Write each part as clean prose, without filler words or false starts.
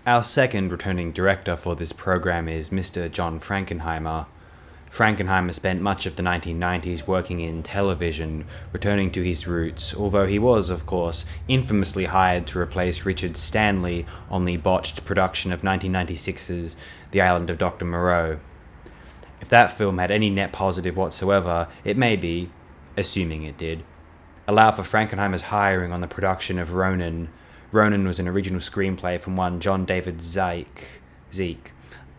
Our second returning director for this program is Mr. John Frankenheimer. Frankenheimer spent much of the 1990s working in television, returning to his roots, although he was, of course, infamously hired to replace Richard Stanley on the botched production of 1996's The Island of Dr. Moreau. If that film had any net positive whatsoever, it may be, assuming it did, allow for Frankenheimer's hiring on the production of Ronin. Ronin was an original screenplay from one John David Zeke,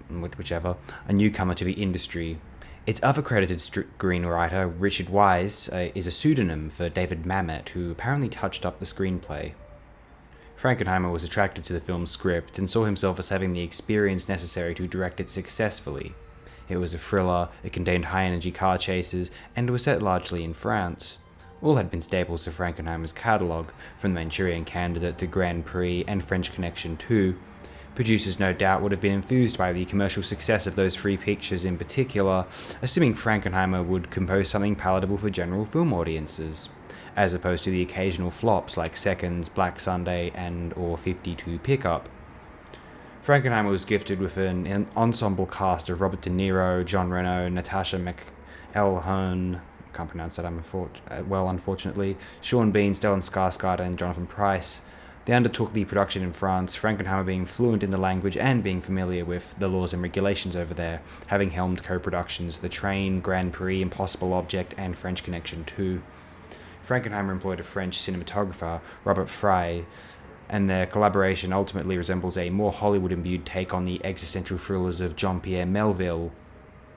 whichever, a newcomer to the industry. Its other credited screenwriter, Richard Wise, is a pseudonym for David Mamet, who apparently touched up the screenplay. Frankenheimer was attracted to the film's script and saw himself as having the experience necessary to direct it successfully. It was a thriller, it contained high-energy car chases, and was set largely in France. All had been staples of Frankenheimer's catalogue, from The Manchurian Candidate to Grand Prix and French Connection 2. Producers no doubt would have been enthused by the commercial success of those three pictures in particular, assuming Frankenheimer would compose something palatable for general film audiences, as opposed to the occasional flops like Seconds, Black Sunday, and or 52 Pickup. Frankenheimer was gifted with an ensemble cast of Robert De Niro, John Reno, Natasha McElhone, can't pronounce that unfortunately, Sean Bean, Stellan Skarsgård, and Jonathan Pryce. They undertook the production in France, Frankenheimer being fluent in the language and being familiar with the laws and regulations over there, having helmed co-productions The Train, Grand Prix, Impossible Object, and French Connection 2. Frankenheimer employed a French cinematographer, Robert Frey, and their collaboration ultimately resembles a more Hollywood-imbued take on the existential thrillers of Jean-Pierre Melville.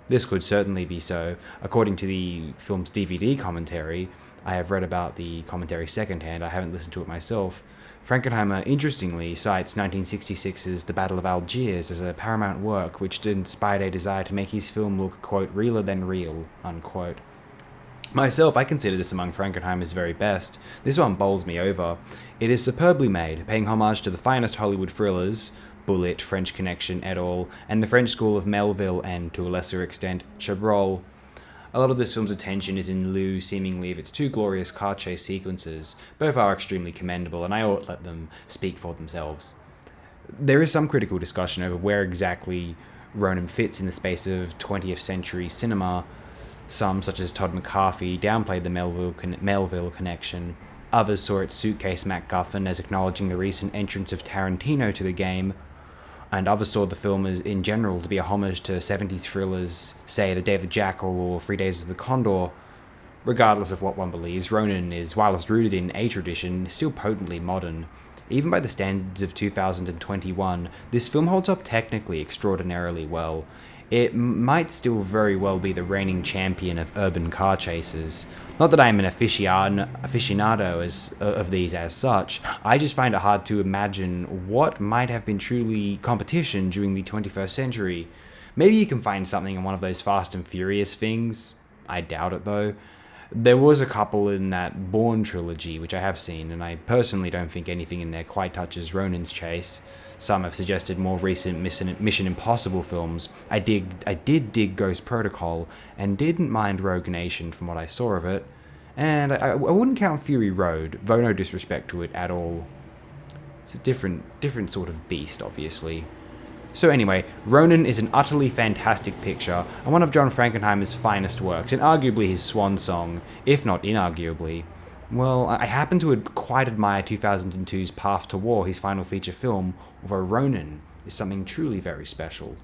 This could certainly be so. According to the film's DVD commentary, I have read about the commentary secondhand, I haven't listened to it myself. Frankenheimer, interestingly, cites 1966's The Battle of Algiers as a Paramount work which inspired a desire to make his film look, quote, realer than real, unquote. Myself, I consider this among Frankenheimer's very best. This one bowls me over. It is superbly made, paying homage to the finest Hollywood thrillers, Bullitt, French Connection et al., and the French school of Melville and, to a lesser extent, Chabrol. A lot of this film's attention is in lieu, seemingly, of its two glorious car chase sequences. Both are extremely commendable, and I ought let them speak for themselves. There is some critical discussion over where exactly Ronin fits in the space of 20th century cinema. Some, such as Todd McCarthy, downplayed the Melville connection. Others saw its suitcase MacGuffin as acknowledging the recent entrance of Tarantino to the game, and others saw the film as, in general, to be a homage to 70s thrillers, say The Day of the Jackal or 3 Days of the Condor. Regardless of what one believes, Ronin is, while it's rooted in a tradition, still potently modern. Even by the standards of 2021, this film holds up technically extraordinarily well. It might still very well be the reigning champion of urban car chases. Not that I am an aficionado of these as such, I just find it hard to imagine what might have been truly competition during the 21st century. Maybe you can find something in one of those Fast and Furious things. I doubt it though. There was a couple in that Bourne trilogy, which I have seen, and I personally don't think anything in there quite touches Ronin's chase. Some have suggested more recent Mission Impossible films. I did dig Ghost Protocol, and didn't mind Rogue Nation from what I saw of it. And I wouldn't count Fury Road, though no disrespect to it at all. It's a different sort of beast, obviously. So anyway, Ronin is an utterly fantastic picture, and one of John Frankenheimer's finest works, and arguably his swan song, if not inarguably. Well, I happen to quite admire 2002's Path to War, his final feature film, although Ronin is something truly very special.